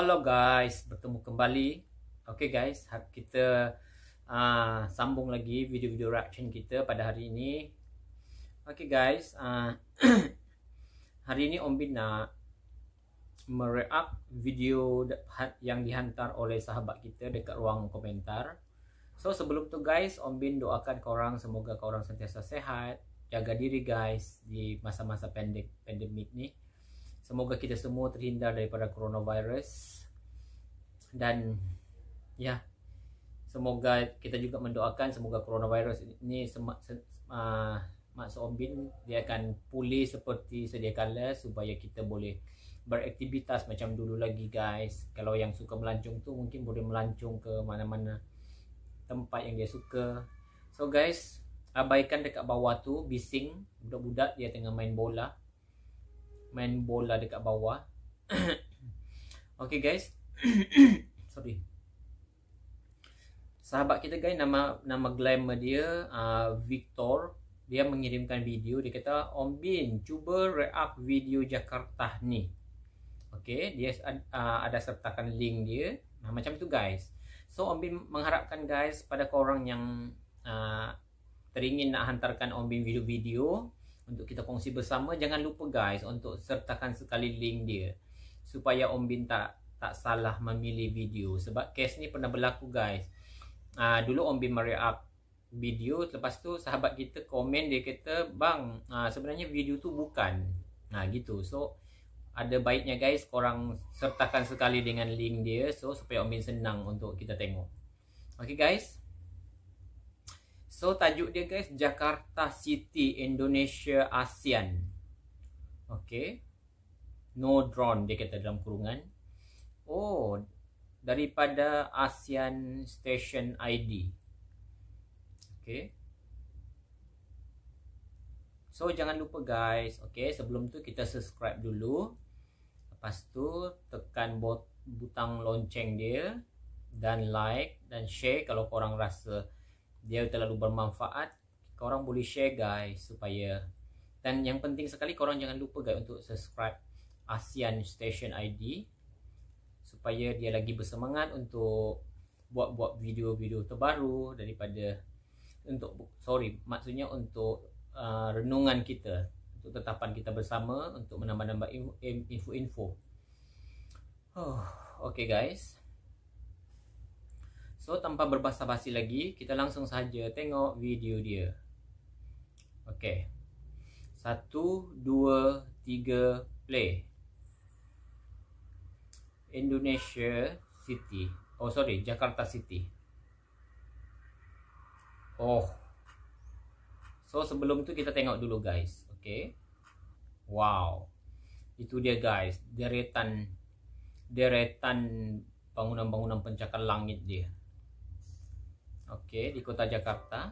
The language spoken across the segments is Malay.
Halo guys, bertemu kembali. Oke guys, kita sambung lagi video-video reaction kita pada hari ini. Oke guys, hari ini Om Bin nak mereact video yang dihantar oleh sahabat kita dekat ruang komentar. So sebelum tu guys, Om Bin doakan korang semoga korang sentiasa sehat, jaga diri guys di masa-masa pandemik ni. Semoga kita semua terhindar daripada coronavirus. Dan ya, semoga kita juga mendoakan semoga coronavirus ini maksud Om Bin dia akan pulih seperti sedia kala supaya kita boleh beraktivitas macam dulu lagi guys. Kalau yang suka melancong tu mungkin boleh melancong ke mana-mana tempat yang dia suka. So guys, abaikan dekat bawah tu bising budak-budak dia tengah main bola dekat bawah. Okay guys. Sorry. Sahabat kita guys, nama glamour dia Victor. Dia mengirimkan video, dia kata Om Bin cuba react video Jakarta ni. Okay, dia ada sertakan link dia. Macam tu guys. So Om Bin mengharapkan guys pada korang yang teringin nak hantarkan Om Bin video-video untuk kita kongsi bersama, jangan lupa guys untuk sertakan sekali link dia supaya Om Bin tak salah memilih video. Sebab kes ni pernah berlaku guys. Dulu Om Bin mereact video, lepas tu sahabat kita komen, dia kata bang sebenarnya video tu bukan gitu. So ada baiknya guys korang sertakan sekali dengan link dia, so supaya Om Bin senang untuk kita tengok. Okay guys. So tajuk dia guys, Jakarta City Indonesia ASEAN. Okay, no drone dia kata dalam kurungan. Oh, daripada ASEAN Station ID. Okay, so jangan lupa guys. Okay, sebelum tu kita subscribe dulu. Lepas tu tekan butang lonceng dia, dan like dan share kalau korang rasa dia terlalu bermanfaat. Korang boleh share guys supaya, dan yang penting sekali korang jangan lupa guys untuk subscribe ASEAN Station ID supaya dia lagi bersemangat untuk buat video-video terbaru daripada maksudnya untuk renungan kita, untuk tetapan kita bersama, untuk menambah-nambah info-info. Okay guys. So tanpa berbasa-basi lagi, kita langsung saja tengok video dia. Okay, 1, 2, 3, play. Indonesia City. Oh sorry, Jakarta City. Oh, so sebelum tu kita tengok dulu guys. Okay, wow, itu dia guys, deretan bangunan-bangunan pencakar langit dia. Okey, di kota Jakarta.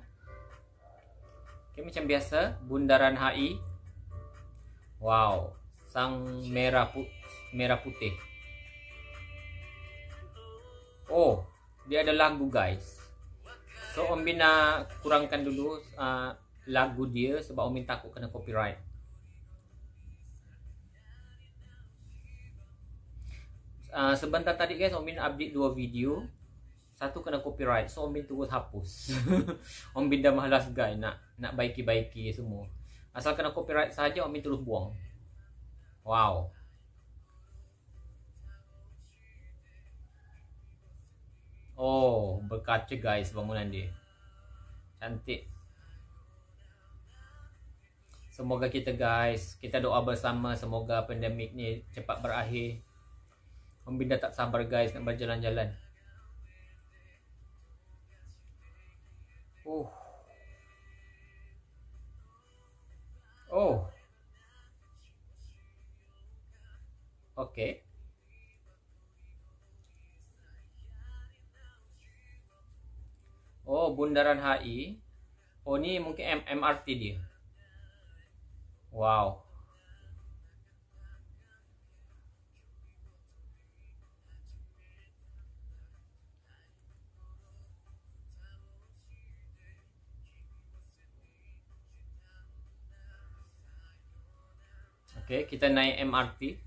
Okey, macam biasa Bundaran HI. Wow, sang merah putih. Oh, dia ada lagu guys. So Om Bin nak kurangkan dulu lagu dia sebab Om Bin takut kena copyright. Sebentar tadi guys Om Bin update 2 video. Satu kena copyright, so Om Bin terus hapus. Om Bin dah malas guys nak baiki-baiki semua. Asal kena copyright saja Om Bin terus buang. Wow. Oh, berkaca guys bangunan dia. Cantik. Semoga kita doa bersama semoga pandemik ni cepat berakhir. Om Bin dah tak sabar guys nak berjalan-jalan. Oh. Okay. Oh, Bundaran HI. Oh, ni mungkin MRT dia. Wow. Okay, kita naik MRT.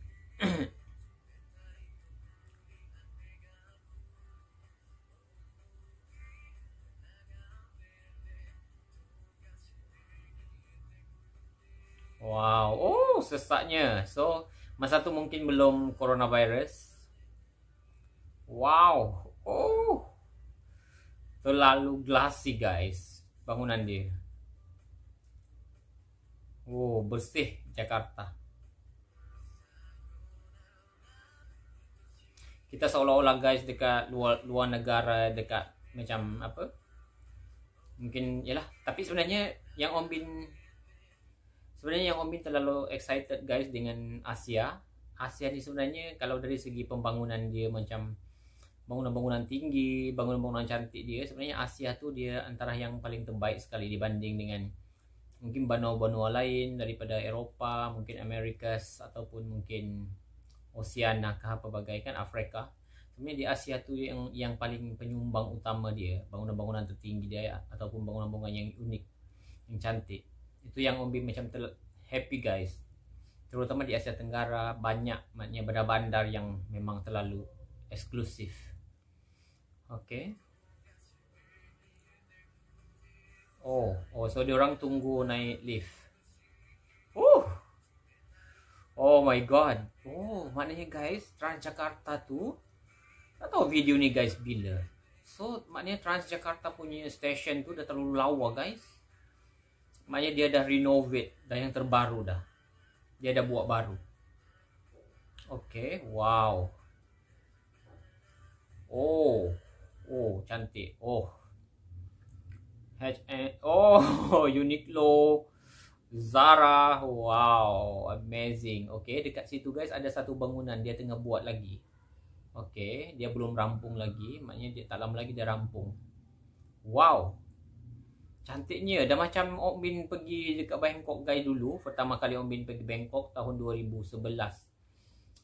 Wow, oh sesaknya. So masa tu mungkin belum coronavirus. Wow, oh terlalu glassy guys bangunan dia. Oh bersih Jakarta. Kita seolah-olah guys dekat luar negara, dekat macam apa? Mungkin yalah, tapi sebenarnya yang Om Bin terlalu excited guys dengan Asia. Asia ni sebenarnya kalau dari segi pembangunan dia macam bangunan-bangunan tinggi, bangunan-bangunan cantik dia, sebenarnya Asia tu dia antara yang paling terbaik sekali dibanding dengan mungkin benua-benua lain daripada Eropah, mungkin Amerikas ataupun mungkin Oceania ke apa bagai kan Afrika. Sebenarnya di Asia tu yang paling penyumbang utama dia, bangunan-bangunan tertinggi dia ataupun bangunan-bangunan yang unik, yang cantik. Itu yang Om Bin macam happy guys. Terutama di Asia Tenggara banyak maknanya bandar-bandar yang memang terlalu eksklusif. Okay. Oh, so diorang tunggu naik lift. Oh my god. Oh, maknanya guys, Transjakarta tu tak tahu video ni guys bila. So, maknanya Transjakarta punya station tu dah terlalu lawa guys. Maknanya dia dah renovate, dah yang terbaru dah. Dia dah buat baru. Okay, wow. Oh, cantik. Oh, Uniqlo, Zara, wow, amazing. Okay, dekat situ guys ada satu bangunan dia tengah buat lagi. Okay, dia belum rampung lagi, maknanya dia tak lama lagi dia rampung. Wow, cantiknya. Dah macam Om Bin pergi dekat Bangkok guys dulu. Pertama kali Om Bin pergi Bangkok tahun 2011.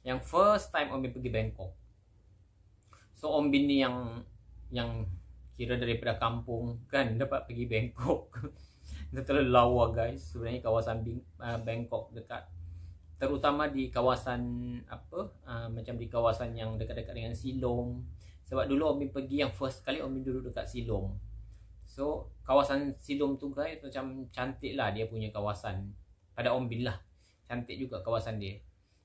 Yang first time Om Bin pergi Bangkok. So Om Bin ni yang kira daripada kampung kan dapat pergi Bangkok. Itu terlalu lawa guys. Sebenarnya kawasan Bangkok dekat, terutama di kawasan macam di kawasan yang dekat-dekat dengan Silom. Sebab dulu Om Bin pergi yang first kali Om Bin duduk dekat Silom. So kawasan Silom tu guys macam cantik lah dia punya kawasan. Pada Om Bin lah, cantik juga kawasan dia.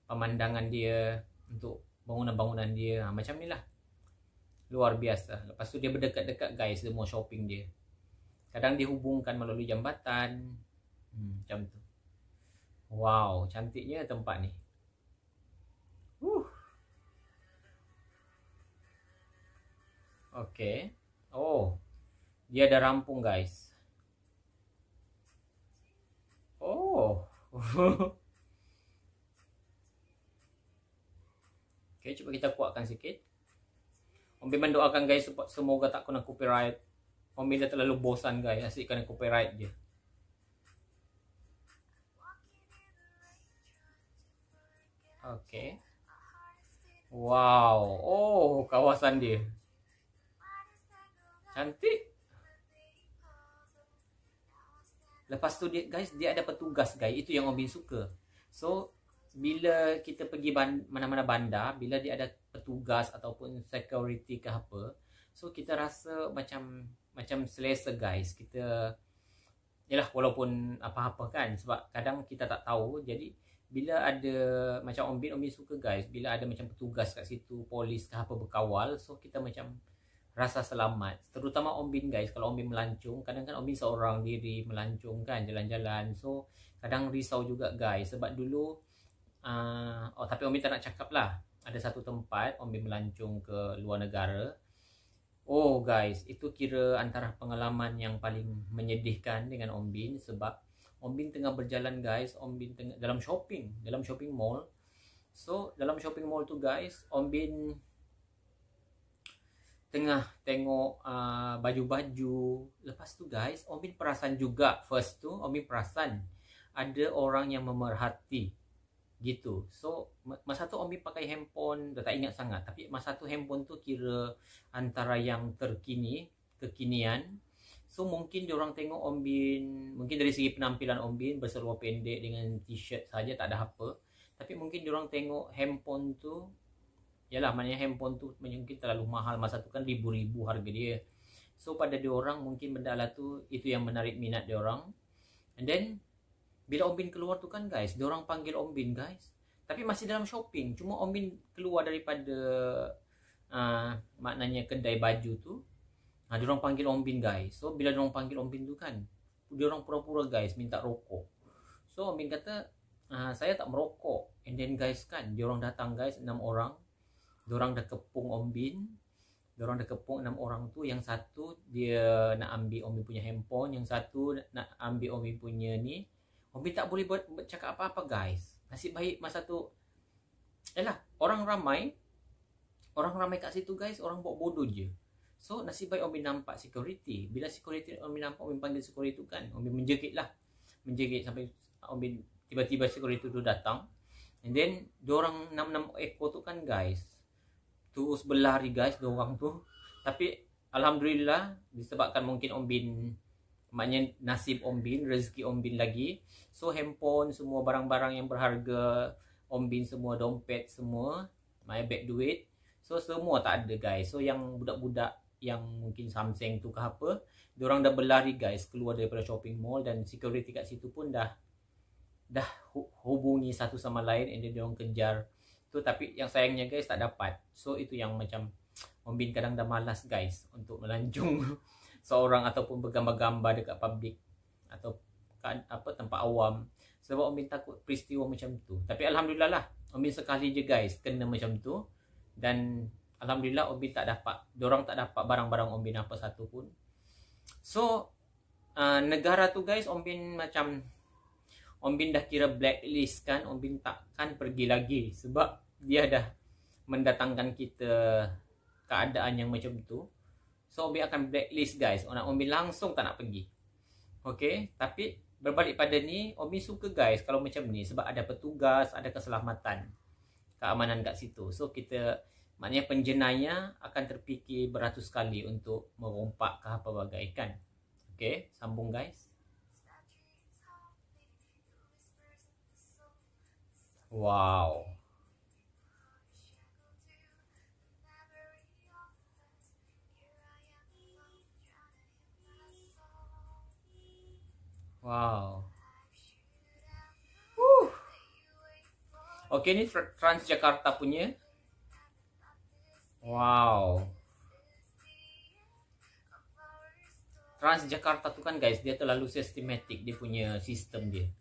Pemandangan dia, untuk bangunan-bangunan dia, macam ni lah. Luar biasa. Lepas tu dia berdekat-dekat guys, semua shopping dia. Kadang dihubungkan melalui jambatan. Macam tu. Wow, cantiknya tempat ni. Okay. Oh, dia dah rampung guys. Oh. Okay, cuba kita kuatkan sikit. Om Bin mendoakan guys semoga tak kena copyright. Om Bin dah terlalu bosan guys, asyik kena copyright je. Okay. Wow. Oh, kawasan dia cantik. Lepas tu dia guys, dia ada petugas guys. Itu yang Om Bin suka. So bila kita pergi mana-mana bandar, bila dia ada petugas ataupun security ke apa, so kita rasa macam selesa guys. Kita yalah, walaupun apa-apa kan, sebab kadang kita tak tahu. Jadi bila ada macam Om Bin suka guys, bila ada macam petugas kat situ, polis ke apa berkawal, so kita macam rasa selamat. Terutama Om Bin guys, kalau Om Bin melancong, kadang kan Om Bin seorang diri melancong kan, jalan-jalan. So kadang risau juga guys, sebab dulu tapi Om Bin tak nak cakap lah. Ada satu tempat Om Bin melancong ke luar negara. Oh guys, itu kira antara pengalaman yang paling menyedihkan dengan Om Bin. Sebab Om Bin tengah berjalan guys, Om Bin tengah dalam shopping mall. So dalam shopping mall tu guys, Om Bin tengah tengok baju-baju. Lepas tu guys, Om Bin perasan juga, first tu Om Bin perasan ada orang yang memerhati gitu. So masa tu Om Bin pakai handphone, dah tak ingat sangat, tapi masa tu handphone tu kira antara yang kekinian. So mungkin diorang tengok Om Bin, mungkin dari segi penampilan Om Bin berseluar pendek dengan t-shirt saja, tak ada apa. Tapi mungkin diorang tengok handphone tu, yalah, maknanya handphone tu mungkin terlalu mahal. Masa tu kan ribu-ribu harga dia. So pada diorang mungkin benda lah tu, itu yang menarik minat diorang. And then Bila Om Bin keluar tu kan guys, diorang panggil Om Bin guys, tapi masih dalam shopping. Cuma Om Bin keluar daripada maknanya kedai baju tu, diorang panggil Om Bin guys. So bila diorang panggil Om Bin tu kan, diorang pura-pura guys minta rokok. So Om Bin kata, saya tak merokok. And then guys kan, diorang datang guys, 6 orang. Diorang dah kepung Om Bin. Diorang dah kepung 6 orang tu. Yang satu dia nak ambil Om Bin punya handphone, yang satu nak ambil Om Bin punya ni. Om Bin tak boleh cakap apa-apa guys. Nasib baik masa tu, yalah, orang ramai kat situ guys, orang buat bodoh je. So nasib baik Om Bin nampak security. Bila security Om Bin nampak, Om Bin panggil security tu kan, Om Bin menjegit sampai Om Bin tiba-tiba security tu datang. And then diorang 6 ekor tu kan guys, terus berlari guys diorang tu. Tapi alhamdulillah, disebabkan mungkin Om Bin, maknanya nasib Om Bin, rezeki Om Bin lagi. So handphone, semua barang-barang yang berharga Om Bin, semua dompet, semua my bag duit, so semua tak ada guys. So yang budak-budak yang mungkin Samsung tu ke apa, diorang dah berlari guys keluar daripada shopping mall. Dan security kat situ pun dah hubungi satu sama lain, and then diorang kejar tu. Tapi yang sayangnya guys, tak dapat. So itu yang macam Om Bin kadang dah malas guys untuk melanjung seorang ataupun bergambar-gambar dekat public atau kan apa tempat awam, sebab Om Bin takut peristiwa macam tu. Tapi alhamdulillah lah, Om Bin sekali je guys kena macam tu. Dan alhamdulillah Om Bin tak dapat, diorang tak dapat barang-barang Om Bin apa satu pun. So negara tu guys, Om Bin macam, Om Bin dah kira blacklist kan. Om Bin takkan pergi lagi sebab dia dah mendatangkan kita keadaan yang macam tu. So Om Bin akan blacklist guys. Om Bin langsung tak nak pergi. Okay, tapi berbalik pada ni, Om Bin suka guys kalau macam ni, sebab ada petugas, ada keselamatan, keamanan kat situ. So kita, maknanya penjenayah akan terfikir beratus kali untuk merompak ke apa bagai kan. Okay, sambung guys. Wow. Wow. Okey, ni Transjakarta punya. Wow. Transjakarta tu kan guys, dia terlalu sistematik dia punya sistem dia.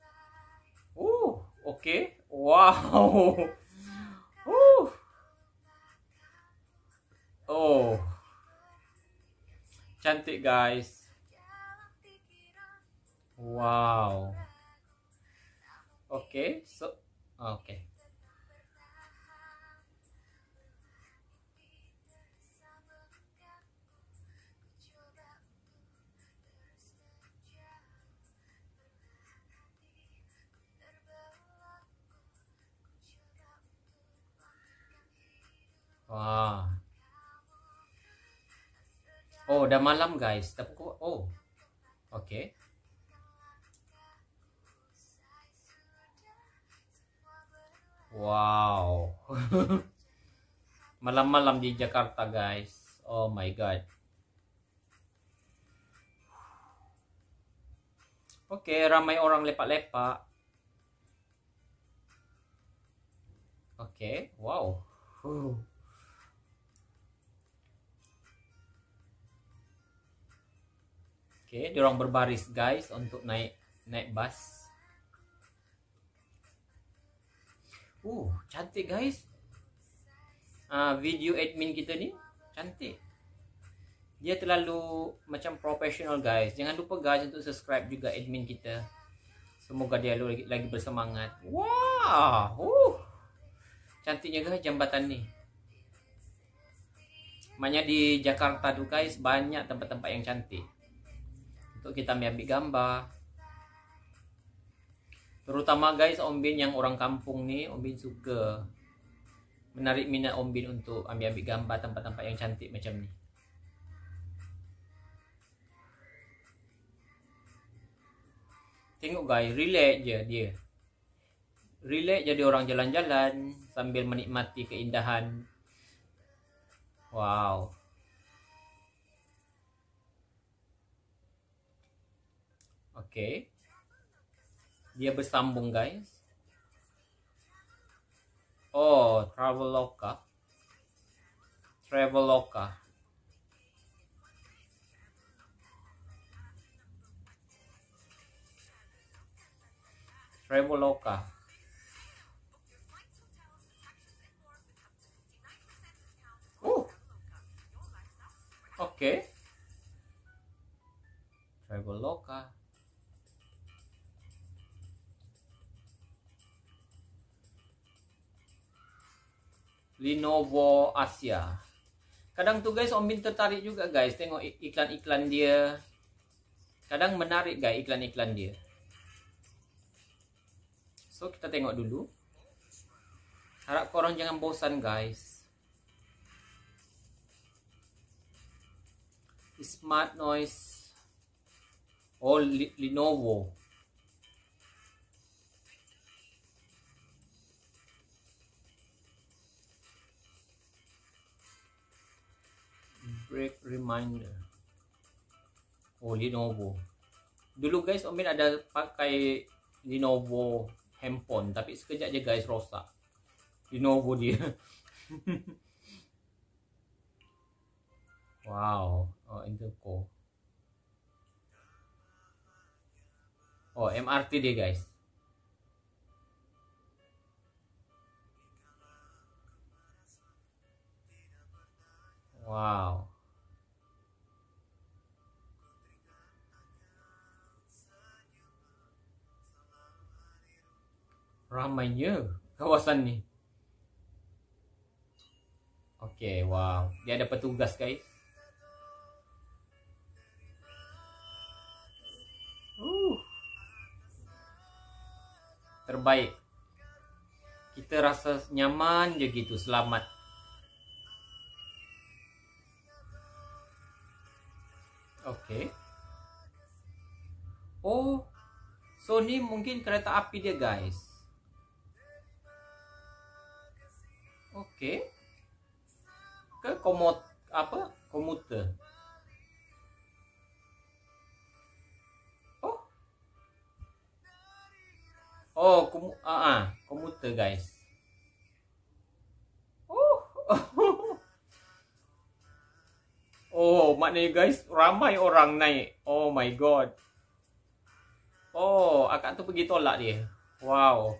Okey. Wow. Oh. Cantik guys. Wow. Okey, so okey. Wah. Oh, dah malam guys. Dah pukul. Oh. Okey. Wow. Malam-malam di Jakarta guys. Oh my god. Okey, ramai orang lepak-lepak. Okey, wow. Okey, diorang berbaris guys untuk naik bas. Cantik guys. Video admin kita ni cantik. Dia terlalu macam profesional guys. Jangan lupa guys untuk subscribe juga admin kita. Semoga dia lagi bersemangat. Wow. Cantiknya guys jambatan ni. Maknanya di Jakarta tu guys banyak tempat-tempat yang cantik untuk kita ambil gambar. Terutama guys Om Bin yang orang kampung ni, Om Bin suka menarik minat Om Bin untuk ambil gambar tempat-tempat yang cantik macam ni. Tengok guys, relax je dia. Relax jadi orang jalan-jalan sambil menikmati keindahan. Wow. Okey. Dia bersambung guys. Oh, Traveloka. Traveloka. Traveloka. Oke. Traveloka. Lenovo Asia. Kadang tuh guys, Om Bin tertarik juga guys tengok iklan-iklan dia. Kadang menarik guys iklan-iklan dia. So kita tengok dulu. Harap korang jangan bosan guys. Smart noise. Oh, Lenovo. Break reminder. Oh, Lenovo. Dulu guys, Om Bin ada pakai Lenovo handphone, tapi sekejap aja guys rosak. Lenovo dia. Wow. Oh, interco. Oh, MRT dia guys. Wow. Ramainya kawasan ni. Oke, wow. Dia ada petugas guys. Terbaik. Kita rasa nyaman je gitu, selamat. Oke. Oh, so ni mungkin kereta api dia guys. Oke. Ke komuter. Oh, komuter guys. Oh. Oh, maknanya guys ramai orang naik. Oh my god. Oh, akak tu pergi tolak dia. Wow.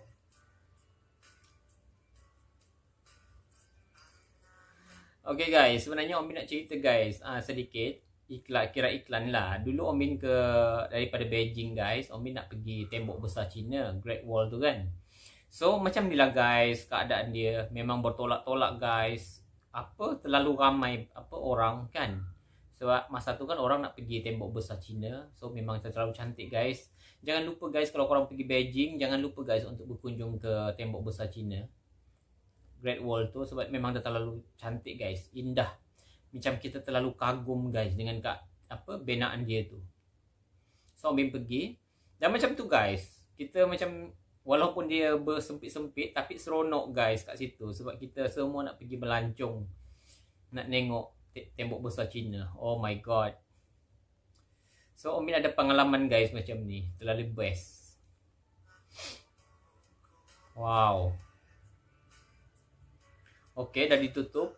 Okay guys, sebenarnya Om Bin nak cerita guys sedikit iklan lah. Dulu Om Bin daripada Beijing guys, Om Bin nak pergi tembok besar China, Great Wall tu kan. So macam ni lah guys keadaan dia, memang bertolak-tolak guys. Terlalu ramai orang kan. Sebab masa tu kan orang nak pergi tembok besar China. So memang terlalu cantik guys. Jangan lupa guys kalau korang pergi Beijing, jangan lupa guys untuk berkunjung ke tembok besar China, Great Wall tu, sebab memang dah terlalu cantik guys, indah. Macam kita terlalu kagum guys dengan benaan dia tu. So Om Bin pergi. Dan macam tu guys, kita macam walaupun dia bersempit-sempit tapi seronok guys kat situ, sebab kita semua nak pergi melancong, nak tengok tembok besar China. Oh my god. So Om Bin ada pengalaman guys macam ni, terlalu best. Wow. Oke, dah ditutup.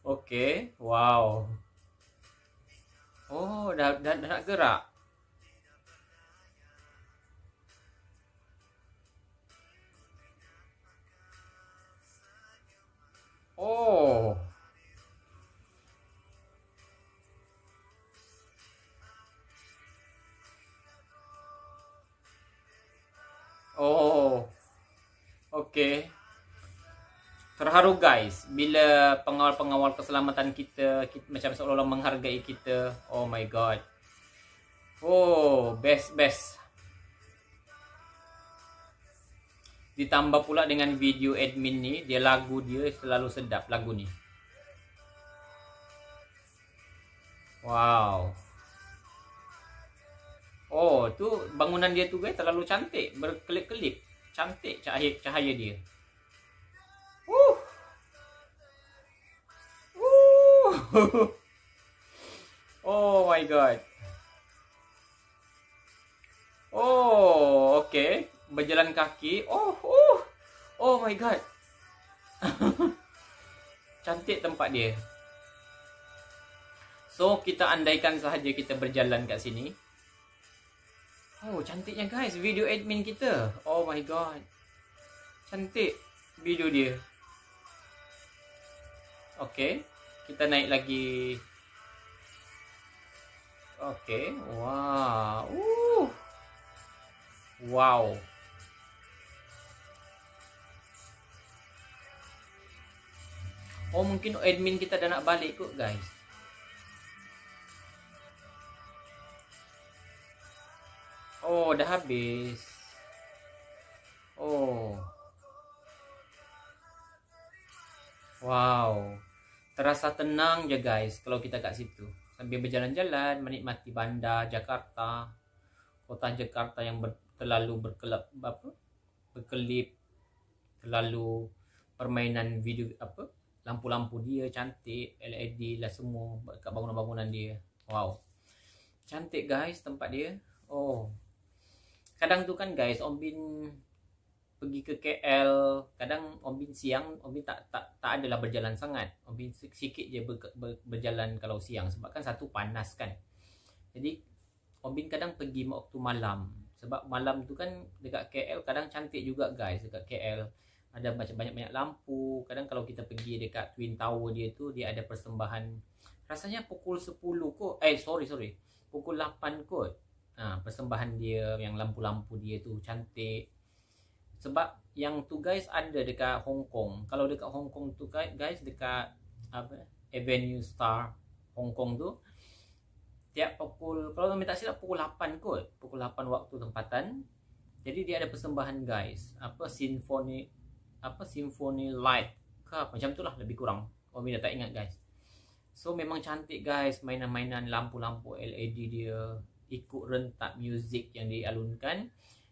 Oke, wow. Oh, dah nak gerak. Oh. Oh. Oke. Terharu guys bila pengawal-pengawal keselamatan kita macam seolah-olah menghargai kita. Oh my god. Oh, best. Ditambah pula dengan video admin ni, lagu dia selalu sedap lagu ni. Wow. Oh, tu bangunan dia tu guys terlalu cantik, berkelip-kelip. Cantik cahaya dia. Oh my god. Oh, okay. Berjalan kaki. Oh my god. Cantik tempat dia. So, kita andaikan sahaja kita berjalan kat sini. Oh, cantiknya guys video admin kita. Oh my god. Cantik video dia. Okay. Kita naik lagi. Okay. Wow. Wow. Oh, mungkin admin kita dah nak balik kot guys. Oh, dah habis. Oh. Wow. Terasa tenang je guys kalau kita kat situ. Sambil berjalan-jalan menikmati bandar Jakarta. Kota Jakarta yang terlalu berkelip, terlalu permainan video lampu-lampu dia cantik, LED lah semua kat bangunan-bangunan dia. Wow. Cantik guys tempat dia. Oh. Kadang tu kan guys, Om Bin pergi ke KL, kadang Om Bin siang, Om Bin tak adalah berjalan sangat. Om Bin sikit je berjalan kalau siang sebab kan satu panas kan. Jadi Om Bin kadang pergi waktu malam. Sebab malam tu kan dekat KL kadang cantik juga guys. Dekat KL ada macam banyak-banyak lampu. Kadang kalau kita pergi dekat Twin Tower dia tu, dia ada persembahan. Rasanya pukul 10 kot. Sorry. Pukul 8 kot. Persembahan dia yang lampu-lampu dia tu cantik. Sebab yang tu guys ada dekat Hong Kong. Kalau dekat Hong Kong tu guys, dekat Avenue Star Hong Kong tu, tiap pukul, kalau minta silap pukul 8 kot, pukul 8 waktu tempatan. Jadi dia ada persembahan guys, symphony light ke macam tu lah, lebih kurang. Om Bin dah tak ingat guys. So memang cantik guys, mainan-mainan lampu-lampu LED dia, ikut rentak muzik yang dialunkan.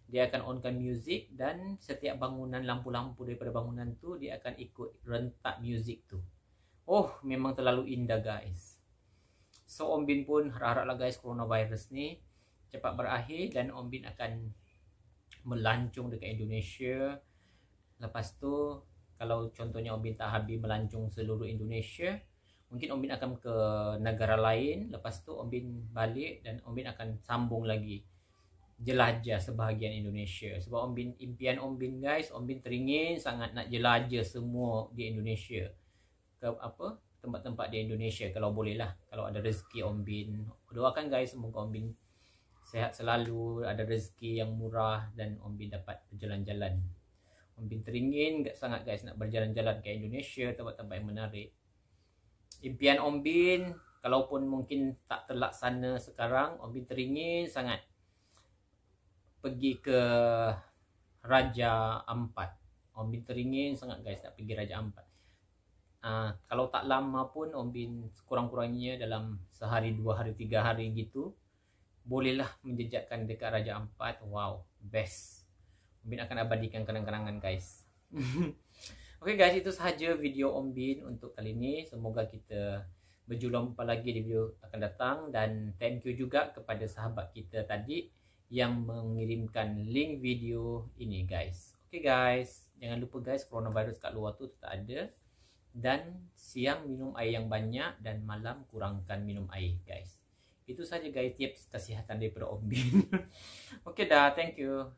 Dia akan onkan muzik dan setiap bangunan, lampu-lampu daripada bangunan tu dia akan ikut rentak muzik tu. Oh, memang terlalu indah guys. So Om Bin pun harap-haraplah guys coronavirus ni cepat berakhir dan Om Bin akan melancung dekat Indonesia. Lepas tu kalau contohnya Om Bin tak habis melancung seluruh Indonesia, mungkin Om Bin akan ke negara lain. Lepas tu Om Bin balik dan Om Bin akan sambung lagi jelajah sebahagian Indonesia. Sebab Om Bin, impian Om Bin guys, Om Bin teringin sangat nak jelajah semua di Indonesia. Ke tempat-tempat di Indonesia kalau boleh lah. Kalau ada rezeki Om Bin, doakan guys semoga Om Bin sehat selalu, ada rezeki yang murah dan Om Bin dapat berjalan-jalan. Om Bin teringin sangat guys nak berjalan-jalan ke Indonesia, tempat-tempat yang menarik. Impian Om Bin, kalaupun mungkin tak terlaksana sekarang, Om Bin teringin sangat pergi ke Raja Ampat. Om Bin teringin sangat guys nak pergi Raja Ampat. Kalau tak lama pun Om Bin kurang-kurangnya dalam sehari, 2 hari, 3 hari gitu, bolehlah menjejakkan dekat Raja Ampat. Wow, best. Om Bin akan abadikan kenang-kenangan guys. Oke guys, itu sahaja video Om Bin untuk kali ini. Semoga kita berjumpa lagi di video akan datang. Dan thank you juga kepada sahabat kita tadi yang mengirimkan link video ini guys. Oke guys, jangan lupa guys, coronavirus kat luar tu tak ada. Dan siang minum air yang banyak dan malam kurangkan minum air guys. Itu saja guys tips kesihatan daripada Om Bin. Oke dah, thank you.